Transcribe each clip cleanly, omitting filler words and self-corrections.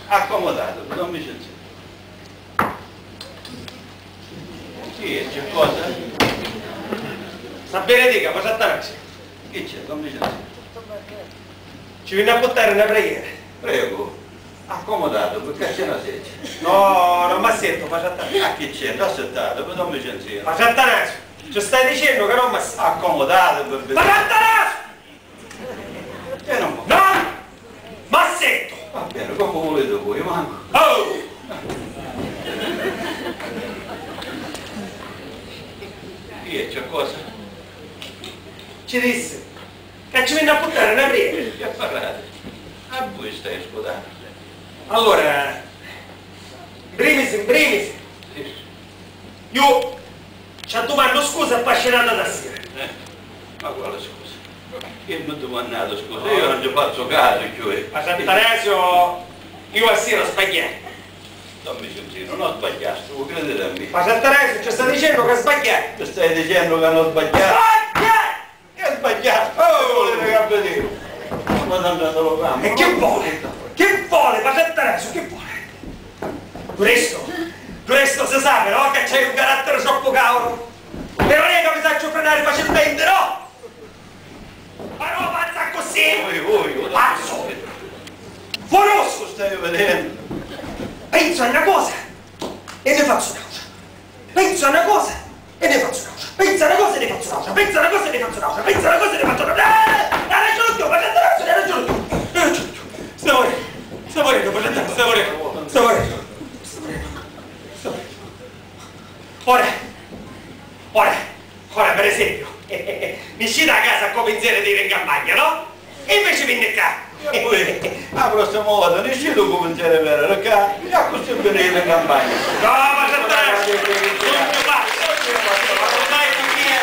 Accomodato, non mi sentite. Sì, c'è cosa? Sta bene dica, ma c'è. Che c'è? Non mi sentite. Ci viene a buttare una preghiera. Prego, accomodato, perché c'è una sedia. No, non mi assetto, faccia attare. Ah, che c'è? L'ho settato, ma non mi sentite. Faccia attare. Ci stai dicendo che non mi assetto. Accomodato, per vedere. Faccia attare! E non No! Mi assetto! va bene, come volete voi, manco. Oh! Che c'è cosa? Ci disse che ci viene a buttare una preghiera. Che parlate? A voi stai scudando. Allora, in primis, io ci domando scusa appassionata da sera. Ma quale scusa? Che mi ha domandato scusa? Io non ci faccio caso, cioè. Ma Sant'Anesio, io a sera ho sbagliato. Non mi sentite, non ho sbagliato, voi credete a me. Ma Sant'Anesio ci sta dicendo che ha sbagliato. Ti stai dicendo che hanno sbagliato? Sbagliato! Che ha sbagliato? Oh, volete che abbia detto? Ma tanto lo campo. E che vuole? Che vuole? Ma Sant'Anesio, che vuole? Questo si sa però che c'hai un carattere troppo cavolo. E non è che mi faccio frenare facilmente, no? Ma no, pazza così! Voi, Pazzo! Foroso! lo stai vedendo? Penso a una cosa e ne faccio un'altra. Penso a una cosa e ne faccio un'altra. Penso a una cosa e ne faccio un'altra. Penso a una cosa e ne faccio un'altra. Penso a una cosa e ne faccio un'altra. Hai ragione tu, ma hai ragione tu. Hai ragione tu. Sta morendo, Ora per esempio, mi uscite da casa a cominciare di ir in campagna, no? E invece vieni qua. E poi, la prossima volta, non ci devo cominciare a vedere, perché già così venire in campagna. No, ma c'è tanto! Non ti faccio! Ma dai chi è?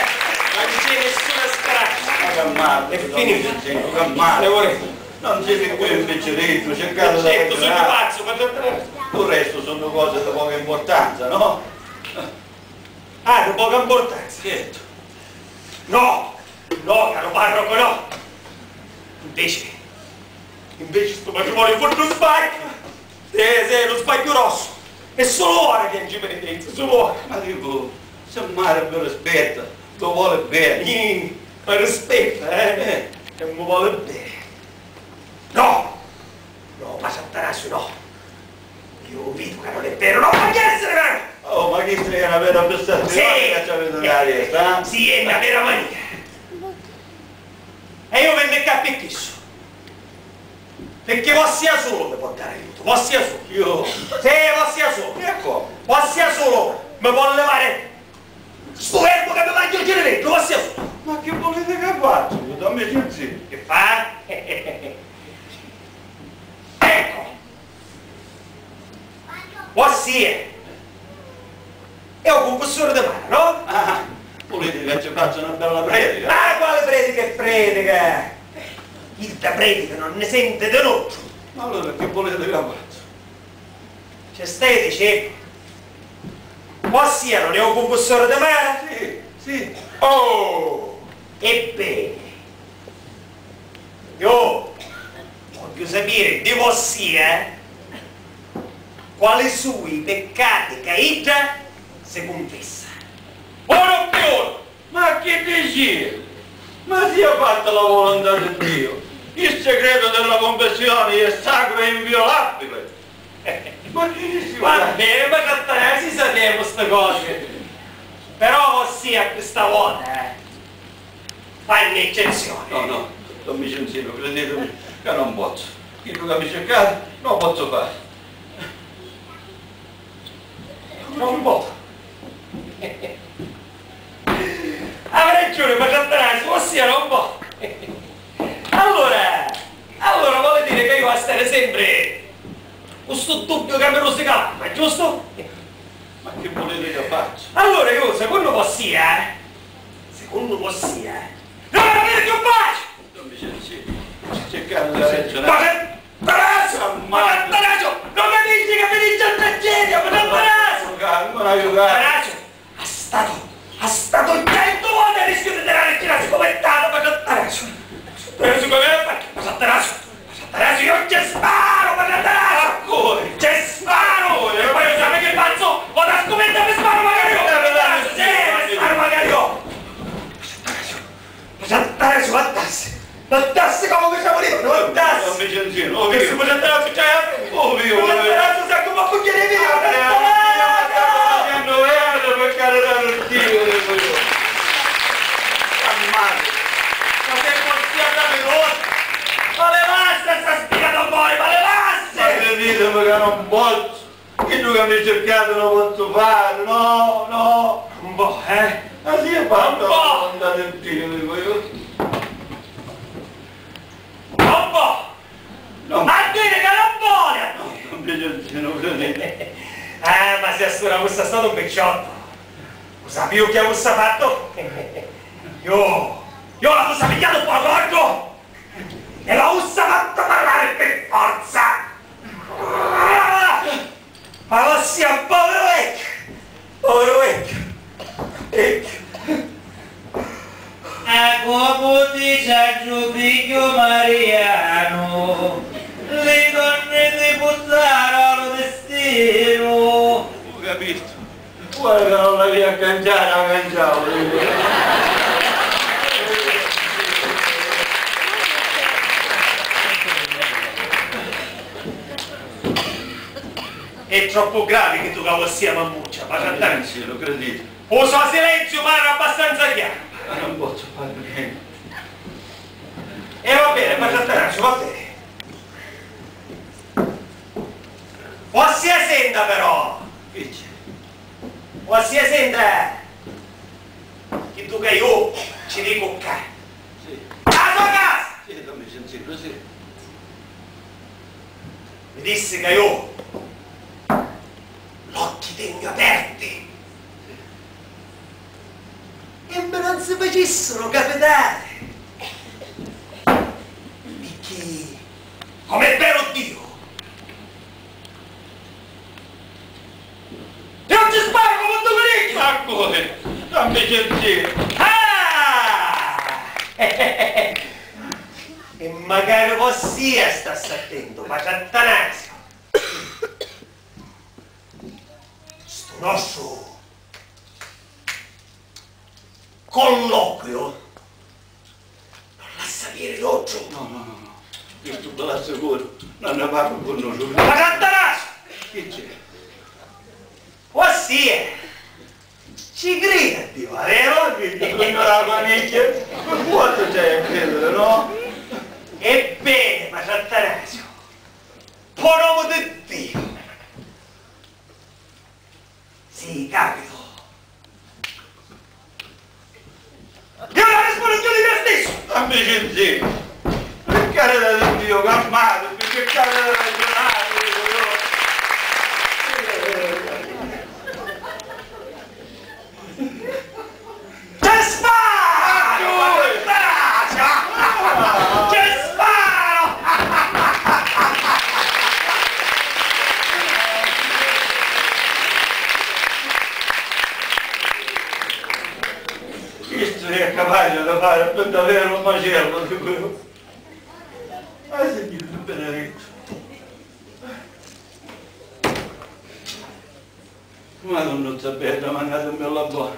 Non c'è nessuna speranza! Ma calmate, È finito! calmate. Non siete qui in piccerito, cercate da Certo, sono recuperare. pazzo, ma c'è tanto! Il resto sono cose di poca importanza, no? Ah, di poca importanza! Certo. No, caro parroco, no! Invece sto matrimonio fu uno sbaglio! Sì, lo sbaglio rosso! È solo ora che ci penitenza, solo ora! Ma dico, se Mario lo rispetta, lo vuole bene. Ma rispetta, che mi vuole bene! No, ma Sant'Anesio no! Io vedo che non è vero, no, ma che essere vero! Oh, ma che sei una vera prestazione che ci avete nella testa? Sì, è una vera mania! E io vendo il cappichisso! Perché sia solo per portare aiuto, sia solo! Io? Sì, sia solo! E come? sia solo! Mi vuole levare sto erbo che mi mangio il girevetto, sia solo! Ma che volete che faccio? Dammi giusti. Che fa? Ecco! Sia! È un concussore di mare, no? Ah, volete che ci faccia una bella predica? Ah, quale predica e predica? Il da predica non ne sente di notte. Ma allora che volete che faccia? Ci stai dicendo? Sia non è un concussore di mare? Sì, sì. Oh! Ebbene! Io voglio sapere di sia quali sui peccati caita si confessa. Uno più uno! Ma che dici? Ma sia fatta la volontà di Dio. Il segreto della confessione è sacro e inviolabile. Ma che si Va va? bene, ma Sant'Anesio si sapeva queste cose. Però sia questa volta fai un'eccezione. No, non mi censino, credetemi che non posso. Quello che mi cercate non posso fare. Non può. Ha ragione, ma Sant'Anesio, ossia non può. Allora vuole dire che io a stare sempre questo dubbio che mi rosica, ma giusto? Ma che volete che faccia? Allora io, secondo sia, non avere più pace! Non mi censino. Cercate di ragionare. Ma Sant'Anesio, non mi dici che finisce il tragedia, ma Sant'Anesio! Non aiutare. Sant'Anesio, ha stato 100 volte a rischio di tenere il china scopertato, ma Sant'Anesio! Ma Sant'Anesio, io ti sparo, ma Sant'Anesio! non posso, che tu che mi cercate non posso fare, no, no. Un po', Ma si è fatto andare in tiro, dico io. Un po'! No. A dire che non vuole! Non mi piace, non vedete. Ma se assura questo stato un picciotto. Lo sapevo che avesse fatto? Io la cosa pigliato un po' corto! E la ussa fatto parlare per forza! Ma sia povero vecchio! Vecchio! Come dice giù figlio Mariano, le donne ti buttarono destino. Ho capito. Guarda che non la via a cangiare, la cangiavo. È troppo grave che tu cavo sia mammuccia, ma cantare. Sì, lo credete. Uso a silenzio, pare abbastanza chiaro. Ma non posso fare niente. E va bene, ma Sant'Anazio, va bene. O si senta però! Che c'è? O si senta! Che tu che io ci dico che. Sì. A tua casa! Sì, dammi sentire, sì. Mi disse che io l'occhi tengo aperti. E me non si facessero capitare. Perché, come è vero Dio, io ti sparo come un domenicchio! Ma come? Dammi sentire. Ah! E magari ossia stassi attento, ma Sant'Anazio. Sto nostro colloquio non la sapere l'occhio. No, no, no, no. Io te lo assicuro. Non ne parlo con noi. Ma Sant'Anazio! Che c'è? Ossia! Ci crede a Dio, vero? Non la famiglia. Quanto c'è a credere, no? Ebbene, ma Sant'Anazio, per uomo di Dio, sì, capito. Io la rispondo di me stesso! Dammi sentire. Per carità di Dio, calmate, per cercare di ragionare, dico io. Ci sparo! Sant'Anazio! Ci sparo! Questo è capace di fare per davvero un macello, dico io. Ah, Signore benedetto. Madonna Zabella, mandatemi al lavoro.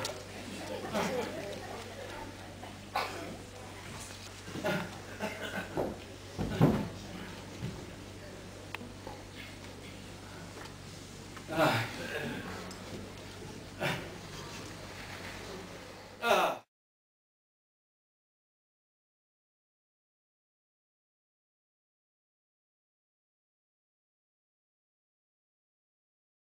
Ah.